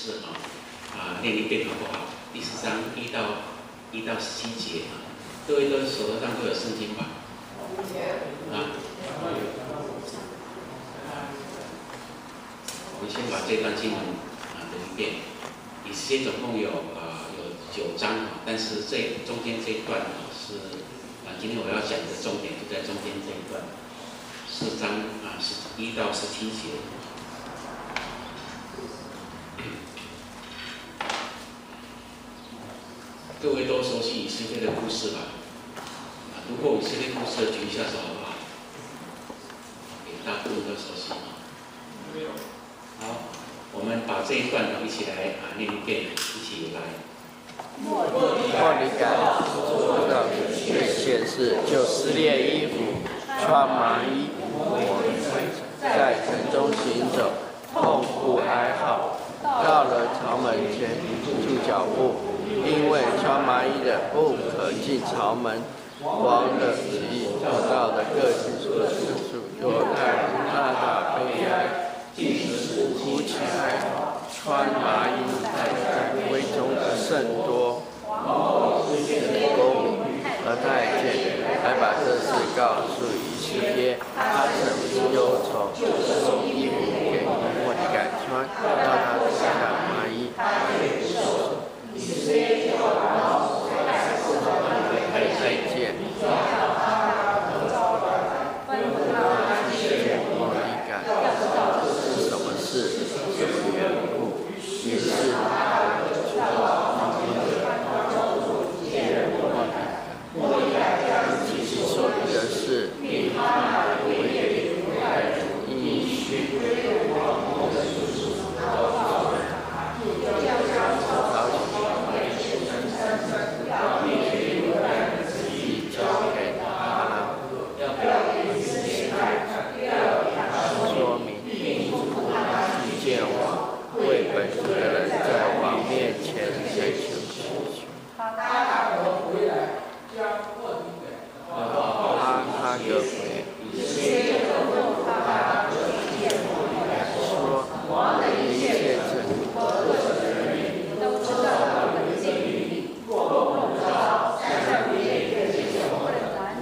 事念一遍好不好？第10章1到17节各位都手头上都有圣经吧？我们先把这段经文读一遍。以斯帖总共有9章但是中间这一段是今天我要讲的重点就在中间这一段，4章1到17节。各位都熟悉以色列的故事吧？读过以色列故事的举一下手好不好？大部分都熟悉好，我们把这一段一起来念一遍，一起来。莫尼改知道这件事，就撕裂衣服，穿麻衣，在城中行走，痛哭哀嚎。到了朝门前，住脚步，因为穿麻衣的不可进朝门。王的旨意找到的各支所属犹太人大大悲哀，哭起哀嚎，穿麻衣在会中的甚多。公民和太监来把这事告诉以斯帖，他甚为忧愁，送衣服给莫尼改穿，让他脱下麻衣。太监莫尼改是什么事？什么缘故？于是所遇的事，因说明遇见我，为本族的人在王面前追求祈求。哈格回说一切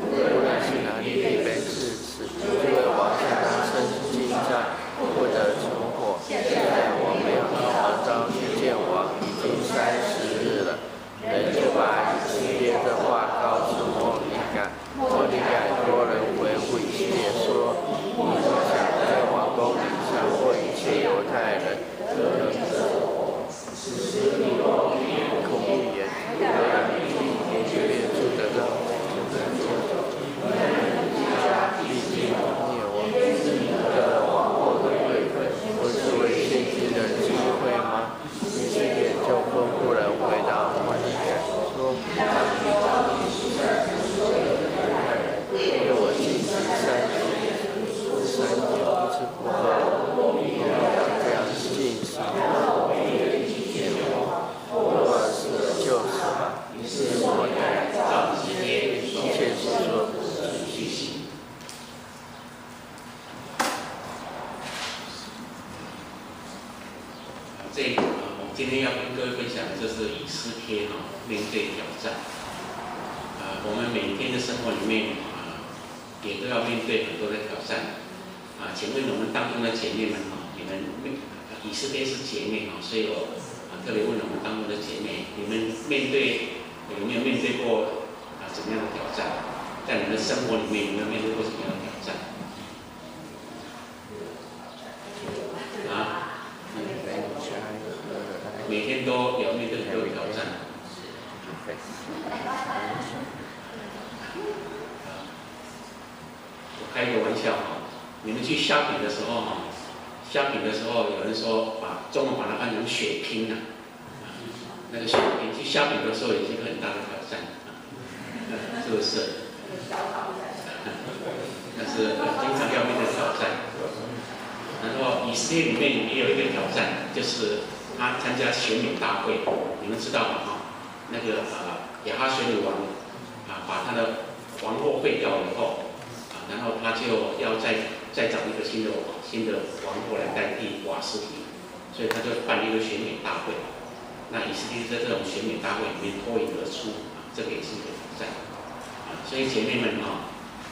无论是哪里必被致死，因为王向他身经战，不得存活。现在我没有遭遇见王已经30日了，人就把以色列的话告诉莫尼改。莫尼改多人维护以色列说，你不想在王宫里强迫一切犹太人空预言，以色列住得到必定灭亡的王后的贵妃，不是为现今的机会吗？以色列就吩咐人回答莫尼改说，因为我禁止3年不吃不喝，这样禁止若是就是吧，是我的一切所说的去行。我们今天要跟各位分享的就是以斯帖面对挑战。我们每天的生活里面也都要面对很多的挑战。请问我们当中的姐妹们你们以色列是姐妹所以我特别问我们当中的姐妹，你们有没有面对过怎么样的挑战？在你们的生活里面有没有面对过什么样的挑战？每天都有面对很多挑战。我开一个玩笑你们去shopping的时候有人说中文把它翻成血拼那个血拼去shopping的时候也是一个很大的挑战是不是？但是经常要面对挑战。然后以色列里面也有一个挑战，就是他参加选美大会，你们知道吗？那个亚哈水女王把他的王后废掉了以后然后他就要再找一个新的王后来代替瓦斯提，所以他就办了一个选美大会。那以色列在这种选美大会里面脱颖而出这个也是一个挑战所以姐妹们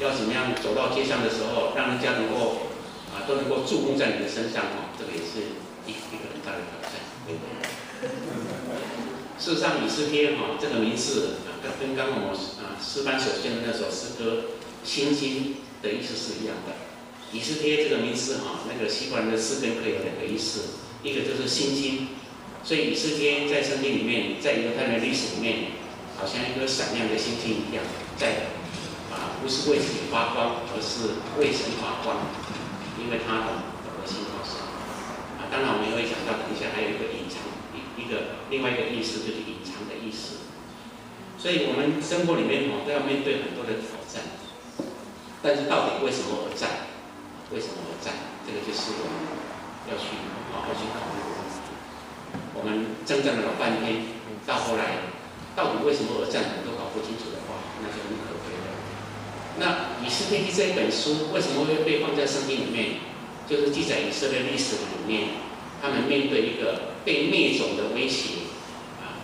要怎么样走到街上的时候，让人家能够都能够注目在你的身上这个也是一个很大的挑战。事实上，以斯帖这个名字跟刚刚我们诗班所献的那首诗歌《心经》的意思是一样的。以斯帖这个名字那个希伯来的诗根可以有2个意思，一个就是心经，所以以斯帖在圣经里面，在犹太人的历史里面，好像一颗闪亮的星星一样，在不是为自己发光，而是为神发光，因为他懂得信靠神当然，我们也会讲到，等一下还有一个隐藏，另外一个意思就是隐藏的意思。所以我们生活里面都要面对很多的挑战，但是到底为什么而战？为什么而战？这个就是我们要去好好去考虑的问题。我们征战了老半天，到后来到底为什么而战，我们都搞不清楚的话，那就很可悲了。那以斯帖记这一本书为什么会被放在圣经里面？就是记载以色列历史里面，他们面对一个被灭种的威胁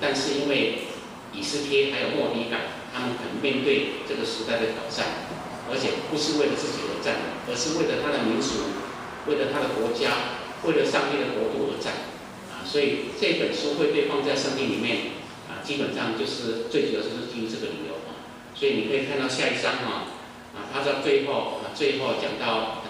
但是因为以斯帖还有末底改，他们可能面对这个时代的挑战，而且不是为了自己而战，而是为了他的民族，为了他的国家，为了上帝的国度而战所以这本书会被放在圣经里面基本上就是最主要就是基于这个理由所以你可以看到下一章他在最后讲到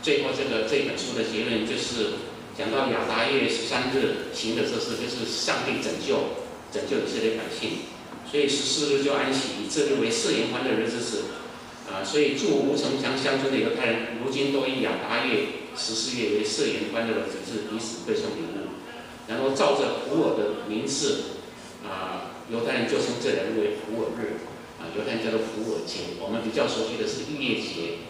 最后这本书的结论就是讲到亚达月13日行的这事，就是上帝拯救以色列百姓，所以14日就安息，以这日为4年欢乐日之子所以住无城墙乡村的犹太人，如今都以亚达月14月为4年欢乐的节日，彼此馈送礼物，然后照着普尔的名字犹太人就称这2日为普尔日犹太人叫做普尔节，我们比较熟悉的是逾越节。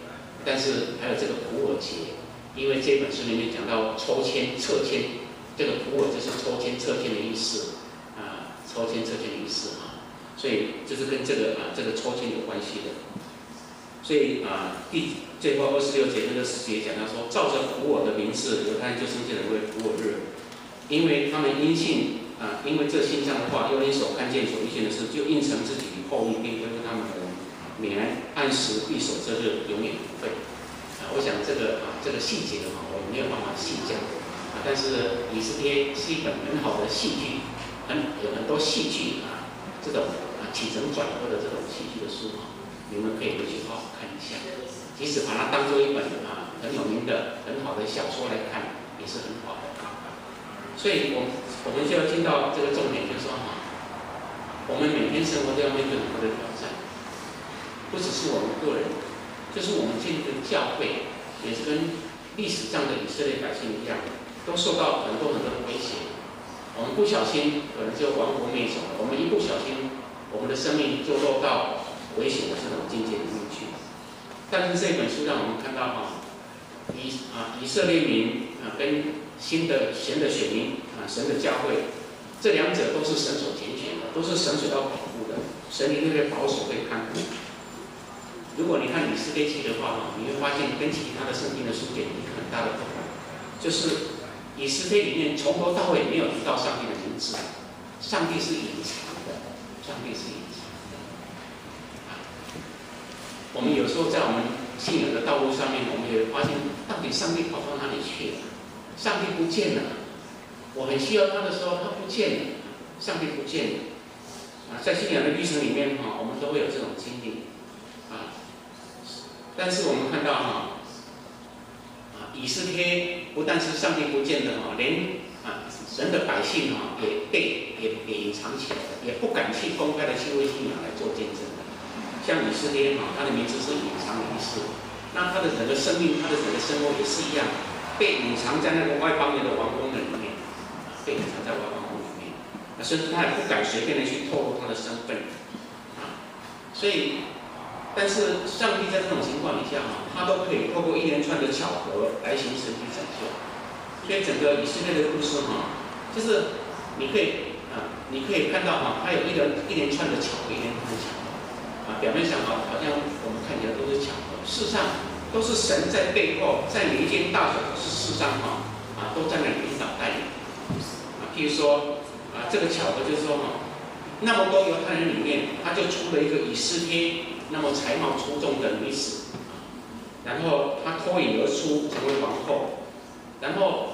但是还有这个普尔节，因为这本书里面讲到抽签、撤签，这个普尔就是抽签、撤签的意思抽签、撤签的意思所以就是跟这个抽签有关系的。所以最后26节跟24节讲到说，照着普尔的名字，犹太人就称这人为普尔日，因为他们因信因为这信上的话，又因所看见、所遇见的事，就应承自己后裔，并恢复他们的免按时必守这日，永远不废我想这个细节我没有办法细讲但是以斯帖是一本很好的戏剧，有很多戏剧这种起承转合的这种戏剧的书你们可以回去好好看一下，即使把它当做一本很有名的很好的小说来看，也是很好的所以我们就要进到这个重点，就是说我们每天生活都要面对很多的挑战，不只是我们个人，就是我们这个教会也是跟历史上的以色列百姓一样，都受到很多的威胁。我们不小心可能就亡国灭种了，我们一不小心，我们的生命就落到危险的这种境界里面去。但是这本书让我们看到以色列民跟神的选民神的教会，这2者都是神所拣选的，都是神所要保护的，神一定会保守会看顾。如果你看以斯帖记的话你会发现跟其他的圣经的书简有一个很大的不同，就是以斯帖里面从头到尾没有提到上帝的名字，上帝是隐藏的，上帝是隐藏的我们有时候在我们信仰的道路上面，我们也会发现到底上帝跑到哪里去了？上帝不见了，我很需要他的时候他不见了，上帝不见了在信仰的历程里面我们都会有这种经历但是我们看到以斯帖不但是上帝不见的连神的百姓也隐藏起来了，也不敢去公开的去为信仰来做见证的。像以斯帖他的名字是隐藏的意思，那他的整个生命，他的整个生活也是一样，被隐藏在那个外邦人的王宫里面被隐藏在外邦宫里面甚至他也不敢随便的去透露他的身份所以但是上帝在这种情况底下他都可以透过一连串的巧合来行神迹拯救。所以整个以色列的故事就是你可以看到它有一连串的巧合，一连串的巧合表面上好像我们看起来都是巧合，事实上都是神在背后，在每一件大小的事上都在那里引导带领譬如说这个巧合就是说那么多犹太人里面，他就出了一个以斯帖那么才貌出众的女子，然后她脱颖而出成为皇后，然后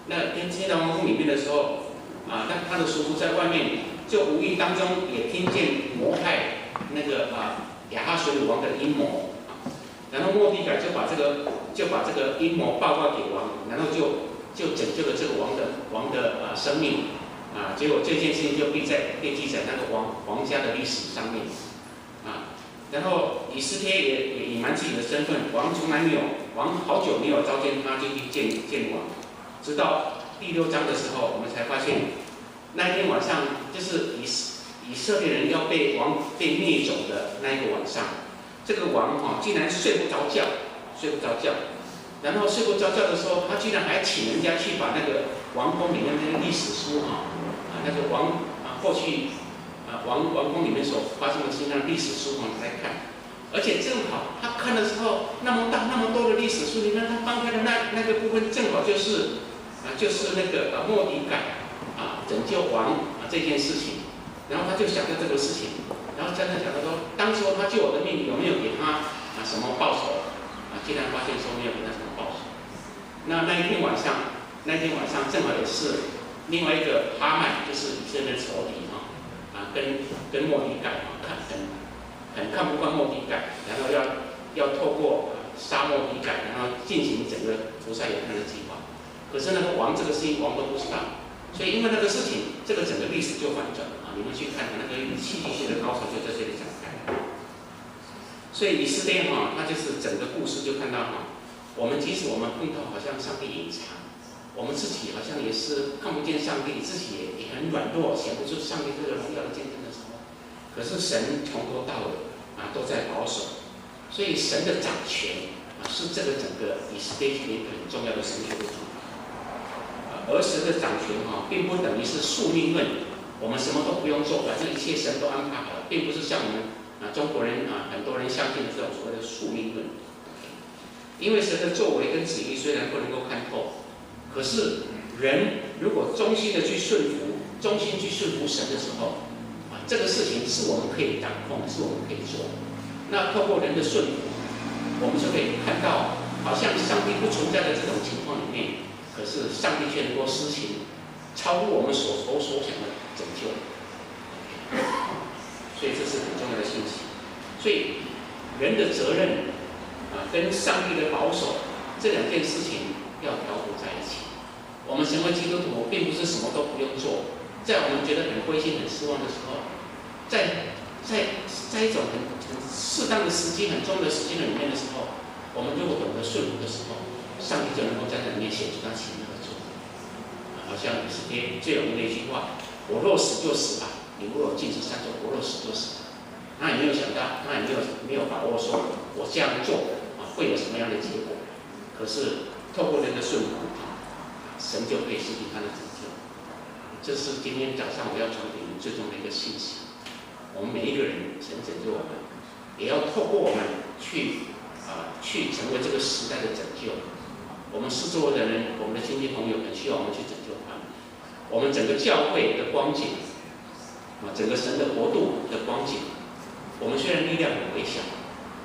那进到王宫里面的时候，他的叔父在外面就无意当中也听见谋害那个亚哈水鲁王的阴谋，然后末底改就把这个阴谋报告给王，然后就拯救了这个王的生命。结果这件事情就被记在那个皇家的历史上面，然后以斯帖也隐瞒自己的身份，王好久没有召见他，就去见王，直到第6章的时候，我们才发现那一天晚上就是以色列人要被灭种的那一个晚上，这个王竟然睡不着觉，然后睡不着觉的时候，他居然还请人家去把那个王宫里面那个历史书那个过去王宫里面所发生的事情的历史书来看，而且正好他看的时候，那么多的历史书里面，他翻开的那个部分正好就是那个末底改拯救王这件事情，然后他就想到这个事情，然后在那想到说，当初他救我的命有没有给他什么报酬？竟然发现说没有给他什么报酬。那一天晚上正好也是另外一个哈曼，就是以色列的仇敌跟末底改很看不惯末底改，然后要透过杀末底改，然后进行整个屠杀犹太人的计划。可是那个王这个事情王都不知道，所以因为那个事情，这个整个历史就反转了你们去看那个戏剧性的高潮就在这里展开。所以以斯帖他就是整个故事就看到我们即使我们碰到好像上帝隐藏，我们自己好像也是看不见上帝，自己也很软弱，显不出上帝这个荣耀的见证的时候，可是神从头到尾都在保守，所以神的掌权是这个整个以斯帖一个很重要的神学的主题。而神的掌权并不等于是宿命论，我们什么都不用做，反正一切神都安排好了，并不是像我们中国人很多人相信的这种所谓的宿命论。因为神的作为跟旨意虽然不能够看透，可是人如果忠心的去顺服神的时候，这个事情是我们可以掌控，是我们可以做。那透过人的顺服，我们就可以看到，好像上帝不存在的这种情况里面，可是上帝却能够施行超乎我们所想的拯救。所以这是很重要的信息。所以人的责任跟上帝的保守这两件事情要调和在一起。我们成为基督徒，并不是什么都不用做，在我们觉得很灰心、很失望的时候，在一种很适当的时机、很重要的时间里面的时候，我们如果懂得顺服的时候，上帝就能够在那里面显出他奇妙的作为。好像以斯帖最有名的一句话：“我若死就死吧，你若禁止3周，我若死就死吧。”他也没有想到，他也没有把握说，我这样做会有什么样的结果。可是透过人的顺服，神就可以实行他的拯救。这是今天早上我要传给你们最重要的一个信息。我们每一个人，神拯救我们，也要透过我们去成为这个时代的拯救。我们是周围的人，我们的亲戚朋友很需要我们去拯救他们。我们整个教会的光景，整个神的国度的光景，我们虽然力量很微小，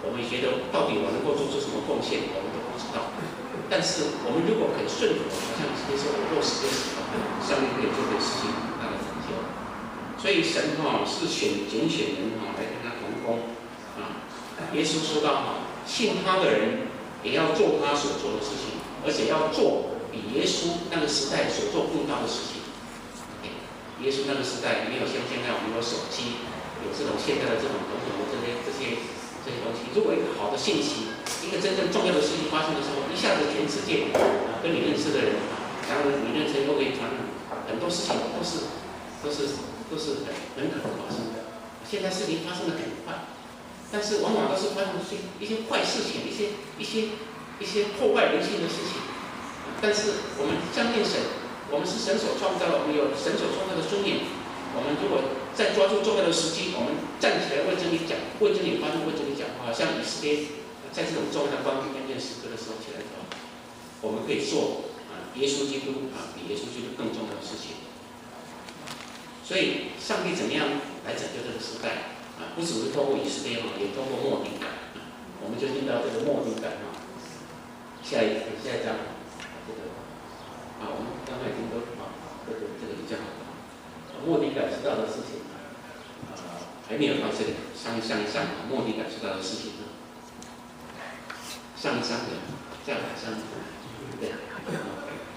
我们也觉得到底我能够做出什么贡献，我们都不知道。但是我们如果肯顺服，好像接受我若死就死吧，上帝就会实行他的拯救。所以神是拣选人来跟他同工耶稣说到信他的人也要做他所做的事情，而且要做比耶稣那个时代所做更大的事情。耶稣那个时代没有像现在我们有手机，有这种现在的这种种种的这些东西。如果一个好的信息，一个真正重要的事情发生的时候，一下子全世界跟你认识的人，然后你认识都可以传染，很多事情都是很可能发生的。现在事情发生的很快，但是往往都是发生一些坏事情，一些破坏人性的事情。但是我们相信神，我们是神所创造的，我们有神所创造的尊严。我们如果再抓住重要的时机，我们站起来为真理讲，为真理发声，为真理讲话，好像以斯帖在这种重要的关键时刻的时候起来的话，我们可以做耶稣基督比耶稣基督更重要的事情。所以上帝怎么样来拯救这个时代啊？不只是透过以色列也透过末底改啊。我们就听到这个末底改啊。下一章这个啊，我们刚才已经都这个比较好了。末底改知道的事情还没有到这里，上一章末底改知道的事情呢，上一章的再往上，对。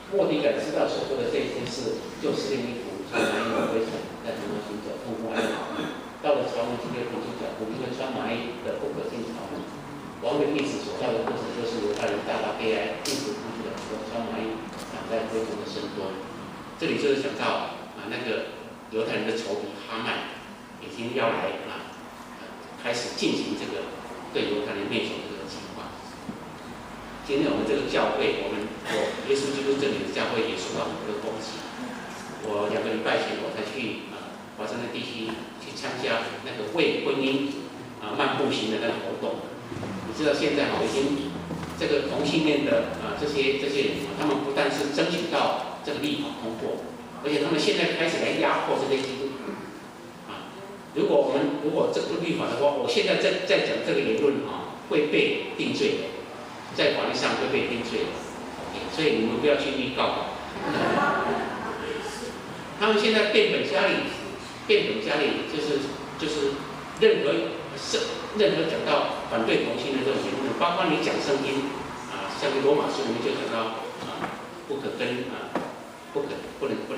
末底改知道所做的这一件事，就撕裂衣服，穿麻衣为城，在城中行走，痛哭哀嚎。到了朝门，今天平起脚步，因为穿麻衣的不可进朝门。王的意思所到的过程，就是犹太人大大悲哀，禁止出去的很多穿麻衣躺在灰中的深蹲。这里就是讲到那个犹太人的仇敌哈曼已经要来开始进行这个对犹太人灭族这个计划。今天我们这个教会，我耶稣基督这里的教会也受到很多的攻击。我2个礼拜前我才去华山的地区去参加那个为婚姻漫步行的那个活动。你知道现在已经这个同性恋的这些人他们不但是争取到这个立法通过，而且他们现在开始来压迫这些基督徒如果这个立法的话，我现在在讲这个言论会被定罪的，在法律上会被定罪的，所以你们不要去预告。他们现在变本加厉，就是任何讲到反对同性的这种言论，包括你讲圣经像罗马书里面就讲到不能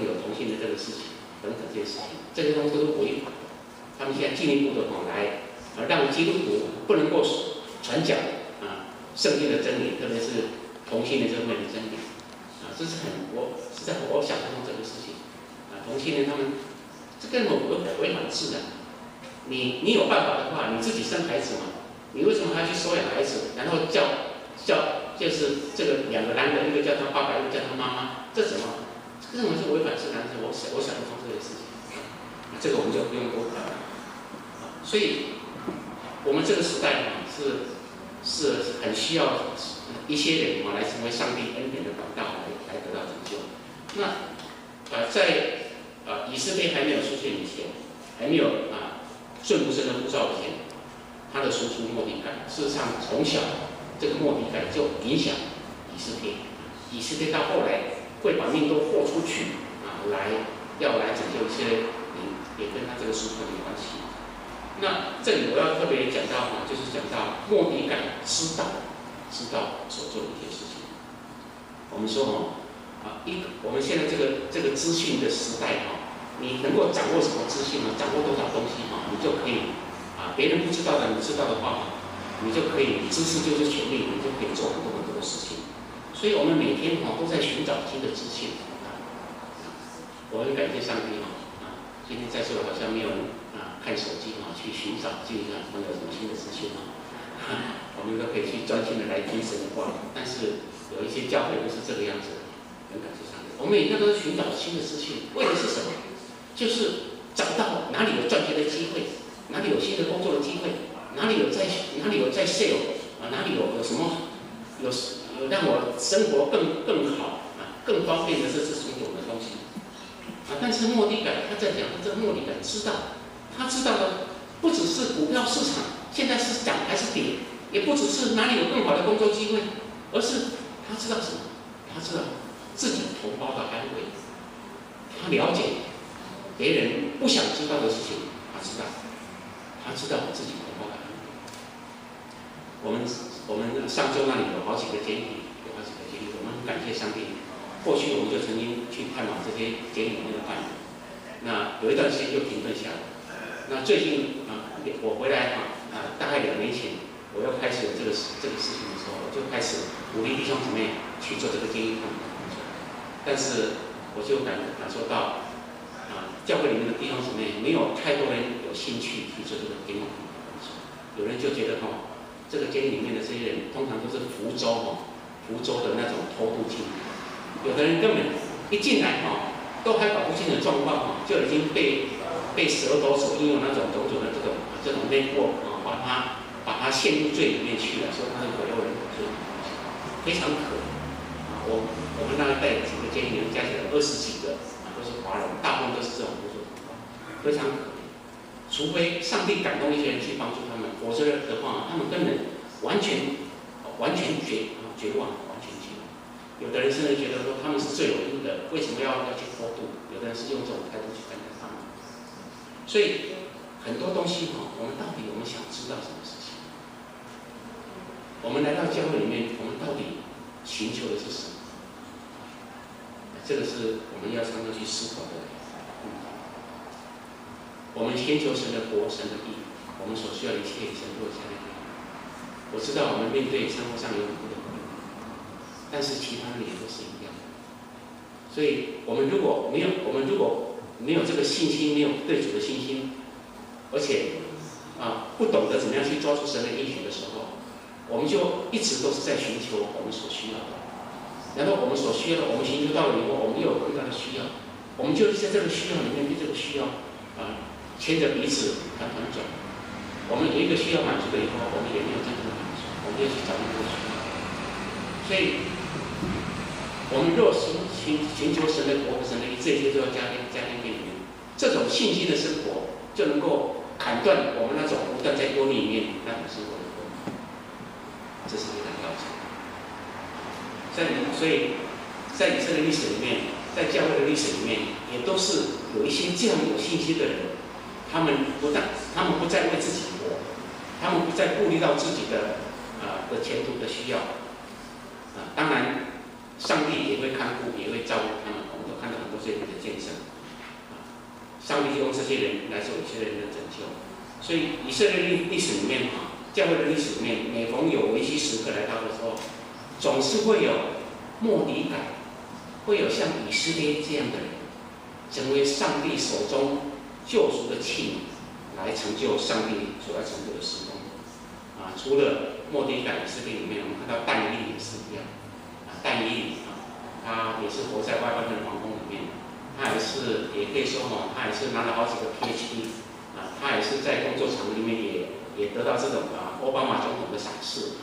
有同性的这个事情等等这些事情，这些东西都是违法。他们现在进一步的来让基督徒不能够传讲圣经的真理，特别是同性的这方面的真理这是我想不通这个事情同性恋他们这根本违反自然。你有办法的话，你自己生孩子嘛？你为什么还要去收养孩子？然后就是这个2个男的，一个叫他爸爸，一个叫他妈妈，这怎么是违反自然的？我想不通这个事情。这个我们就不用多谈了。所以，我们这个时代是很需要一些人来成为上帝恩典的管道，来得到拯救。那在以色列还没有出现以前，还没有顺服神的呼召以前，他的叔叔末底改，事实上从小这个末底改就影响以色列。以色列到后来会把命都豁出去要来拯救一些人，也跟他这个叔叔有关系。那这里我要特别讲到就是讲到末底改知道所做的一些事情。我们说我们现在这个资讯的时代你能够掌握什么资讯掌握多少东西你就可以别人不知道的你知道的话你就可以知识就是权力，你就可以做很多很多的事情。所以我们每天都在寻找新的资讯。我很感谢上帝今天在座好像没有人看手机去寻找有什么新的资讯我们都可以去专心的来听神的话。但是有一些教会不是这个样子的，很感谢上帝。我们每天都在寻找新的资讯，为的是什么？就是找到哪里有赚钱的机会，哪里有新的工作的机会，哪里有在 sale 哪里有什么有让我生活更好更方便的这种的东西但是末底改他在讲，这末底改他知道的不只是股票市场现在是涨还是跌，也不只是哪里有更好的工作机会，而是他知道什么？他知道自己同胞的安危，他了解别人不想知道的事情，他知道自己同胞的安危。我们上周那里有好几个监狱，我们很感谢上帝。过去我们就曾经去探访这些监狱里面的犯人，那有一段时间就停顿下来。那最近我回来大概2年前，我又开始有这个事情的时候，我就开始鼓励弟兄姊妹去做这个监狱探访的工作。但是我就感受到教会里面的弟兄姊妹没有太多人有兴趣去做这个监狱探访的工作。有人就觉得这个监狱里面的这些人通常都是福州的那种偷渡进来。有的人根本一进来都还搞不清楚状况就已经被蛇头所应用那种种的这种内锅把他陷入罪里面去了，说他是鬼诱人所非常可怜我们那一代几个监狱里面加起来20几个都是华人，大部分都是这种工作。非常可怜。除非上帝感动一些人去帮助他们，否则的话，他们根本完全绝望，完全绝望。有的人甚至觉得说他们是罪有应的，为什么要去偷渡？有的人是用这种态度去看待他们。所以很多东西我们到底我们想知道什么事情？我们来到教会里面，我们到底寻求的是什么？这个是我们要常常去思考的。我们先求神的国、神的义，我们所需要的一切，神都会加给我们。我知道我们面对生活上有很多的困难，但是其他的也都是一样。所以，我们如果没有这个信心，没有对主的信心，而且不懂得怎么样去抓住神的应许的时候，我们就一直都是在寻求我们所需要的。然后我们所需要的，我们寻求到了以后，我们又有更大的需要，我们就在这个需要里面，对这个需要牵着彼此团转。我们有一个需要满足了以后，我们也没有真正的满足，我们要去找另一个需要。所以，我们若寻求神的国和神的义，这些都要加添给你们。这种信心的生活，就能够砍断我们那种不断在忧虑里面那种生活的困难。这是非常要紧。所以，在以色列历史里面，在教会的历史里面，也都是有一些这样有信心的人。他们不再为自己活，他们不再顾虑到自己的前途的需要。当然，上帝也会看顾，也会照顾他们。我们都看到很多这样的见证。上帝就用这些人来做以色列人的拯救。所以以色列历史里面教会的历史里面，每逢有危机时刻来到的时候，总是会有末底改，会有像以色列这样的人，成为上帝手中救赎的器皿，来成就上帝所要成就的事工。除了末底改以色列里面，我们看到但以理也是一样。但以理他也是活在外邦人皇宫里面，他也可以说他也是拿了好几个 PhD， 他也是在工作场里面也得到这种奥巴马总统的赏识，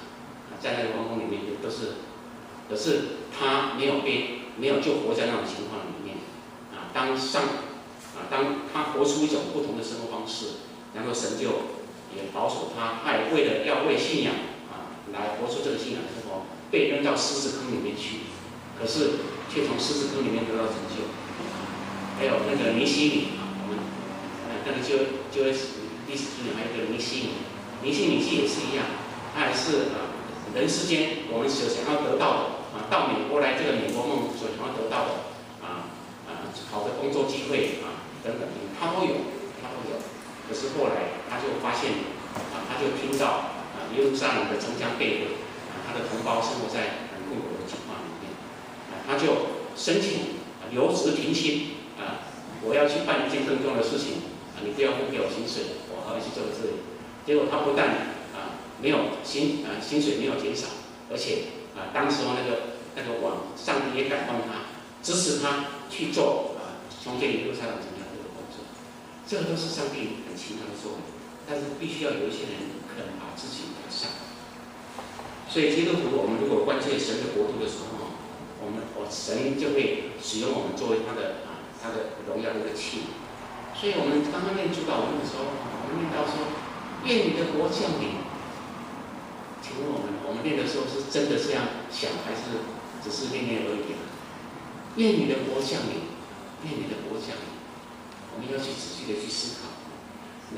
在那个皇宫里面也都是，可是他没有就活在那种情况里面。当他活出一种不同的生活方式，然后神就也保守他，他也要为信仰来活出这个信仰的生活，被扔到狮子坑里面去，可是却从狮子坑里面得到拯救。还有那个尼希米我们那个就历史书里还有一个尼希米记也是一样，他还是人世间我们所想要得到的到美国来这个美国梦所想要得到的好的工作机会等等，他都有。可是后来他就发现他就听到耶路撒冷的城墙被毁，他的同胞生活在很困苦的情况里面，他就申请留职停薪我要去办一件更重要的事情你不要不给我薪水，我还要去做这里。结果他不但没有薪水没有减少，而且当时候那个王上帝也感动他，支持他去做重建耶路撒冷城墙这个工作。这个都是上帝很奇妙的作为，但是必须要有一些人肯把自己改善。所以基督徒，我们如果关切神的国度的时候，神就会使用我们作为他的荣耀的一个器皿。所以我们刚刚念主祷文的时候，我们念到说：“愿你的国降临。”请问我们念的时候是真的这样想，还是只是念念而已？愿你的国降临，愿你的国降临。我们要去仔细的去思考。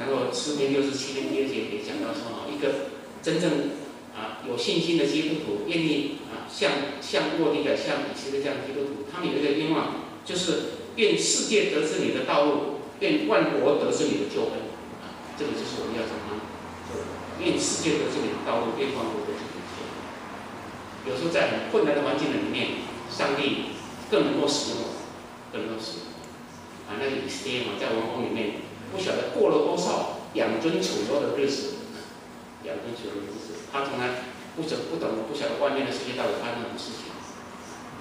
然后诗篇67篇第2节也讲到说，一个真正有信心的基督徒，愿意像末底改、像以色列这样的基督徒，他们有一个愿望，就是愿世界得知你的道路，愿万国得知你的救恩。这个就是我们要常常做的。愿世界得知你的道路，愿万国得知你的救恩。有时候在很困难的环境里面，上帝更能够使用我们，更能够使用。那个以色列在王宫里面，不晓得过了多少养尊处优的日子，他从来不晓得外面的世界到底发生什么事情。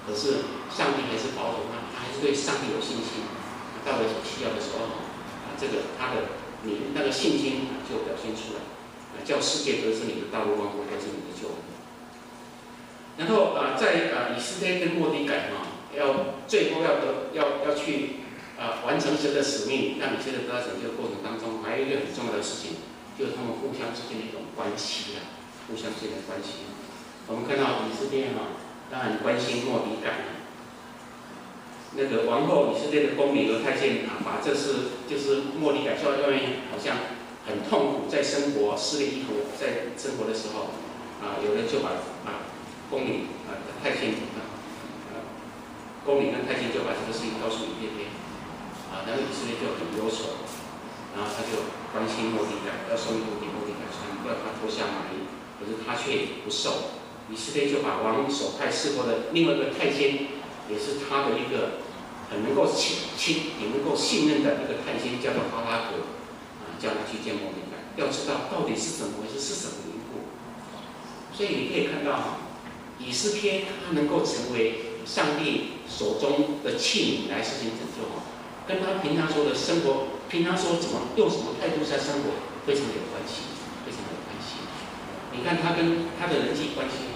可是上帝还是保守他，他还是对上帝有信心。到了所需要的时候，他的那个信心就表现出来，叫世界得知你的道路，万国得知你的救恩。然后在以色列跟末底改最后要去完成神的使命，让以色列得到拯救的过程当中，还有一个很重要的事情，就是他们互相之间的一种关系啊，互相之间的关系。我们看到以色列当然关心末底改。那个王后以色列的宫女和太监把这事就是末底改说在外面好像很痛苦，在生活撕裂衣服，在生活的时候有人就把宫女太监宫女跟太监就把这个事情告诉以色列然后以色列就很忧愁，然后他就关心末底改，要送衣服给末底改穿，要他脱下麻衣，可是他却不受。以色列就把王所派侍候的另外一个太监，也是他的一个很能够也能够信任的一个太监，叫做哈拉格叫他去见末底改，要知道到底是怎么回事，是什么缘故。所以你可以看到以斯帖他能够成为上帝手中的器皿来实行拯救跟他平常说的生活，平常说怎么用什么态度在生活，非常有关系，非常有关系。你看他跟他的人际关系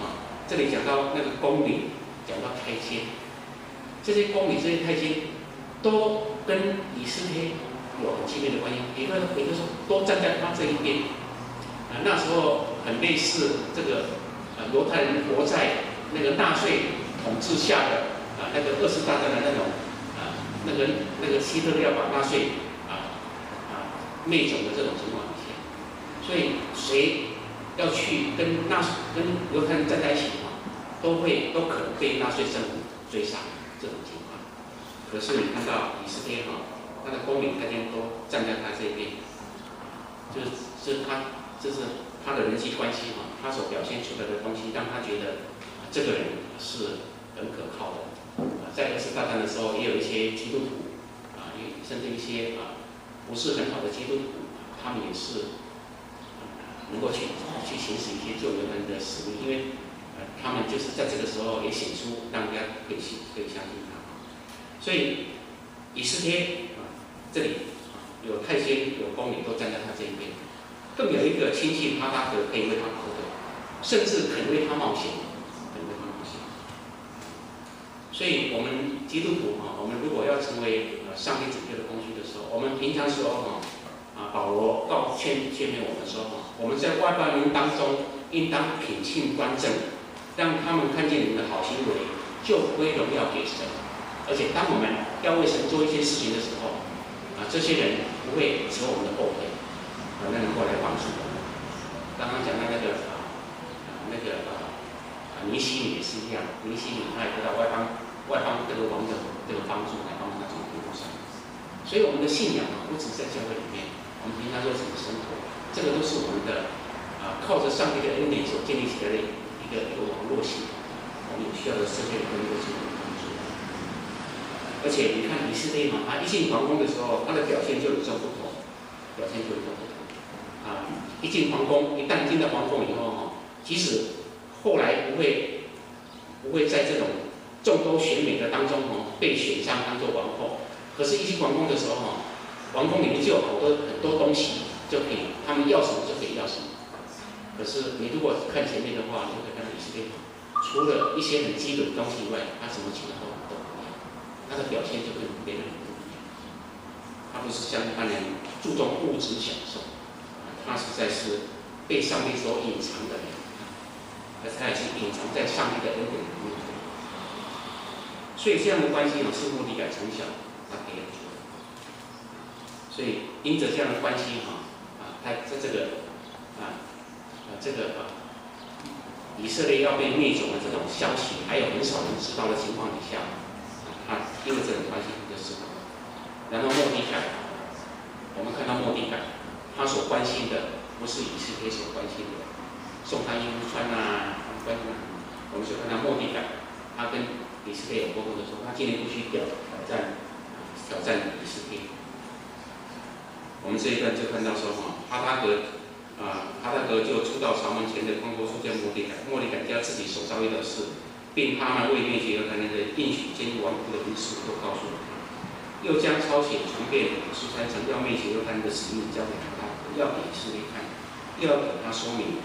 这里讲到那个宫女，讲到太监，这些宫女、这些太监都跟以斯帖有很亲密的关系，也就是说都站在他这一边。那时候很类似这个犹太人活在那个纳粹统治下的那个二次大战的那种那个希特勒要把纳粹灭种的这种情况下，所以谁要去跟犹太人站在一起都可能被纳粹政府追杀这种情况。可是你看到以斯帖他的宫女太监都站在他这边，就是他的人际关系他所表现出来的东西，让他觉得这个人是很可靠的。在二次大战的时候，也有一些基督徒甚至一些不是很好的基督徒，他们也是能够去行使一些救犹太人的使命，因为他们就是在这个时候也显出让人家可以相信他。所以以斯帖这里有太监有宫女都站在他这一边，更有一个亲戚哈达格可以为他跑腿，甚至肯为他冒险，所以我们基督徒我们如果要成为上帝拯救的工具的时候，我们平常时候保罗劝勉我们说我们在外邦人当中应当品性端正，让他们看见你们的好行为，就归荣耀给神。而且当我们要为神做一些事情的时候这些人不会扯我们的后腿那能够来帮助我们。刚刚讲到那个尼希米也是一样，尼希米他也得到外邦这个王的这个帮助，来帮助他从路上。所以我们的信仰不只在教会里面，我们平常做什么生活，这个都是我们的靠着上帝的恩典所建立起来的一个网络系统。我们有需要的社会跟这个系统帮助。而且你看以色列他一进皇宫的时候，他的表现就与众不同，一进皇宫，一旦进到皇宫以后即使后来不会在这种众多选美的当中被选上当做王后，可是一进皇宫的时候皇宫里面就有很多东西，就可以他们要什么就可以要什么。可是你如果看前面的话，你就可以看到以色列除了一些很基本的东西以外，他什么其他都不一样，他的表现就跟别人不一样。他不是像一般人注重物质享受，他实在是被上帝所隐藏的人，而他也是隐藏在上帝的恩典里面。所以这样的关系是末底改从小他培养出来的。所以因着这样的关系他在这个以色列要被灭种的这种消息，还有很少人知道的情况底下，他因为这种关系他就知道。然后末底改，我们看到末底改，他所关心的不是以色列所关心的，送他衣服穿我们就看到末底改，他跟以色列有沟通的时候，他尽力不去挑战以色列。我们这一段就看到说哈达格就出到朝门前的光头书见末底改将自己所遭遇的事，并哈曼为灭绝犹太人的应许监督王国的因素都告诉了他，又将抄写传遍13城要灭绝犹太人的使命交给哈达格，要给以色列看，又要给他说明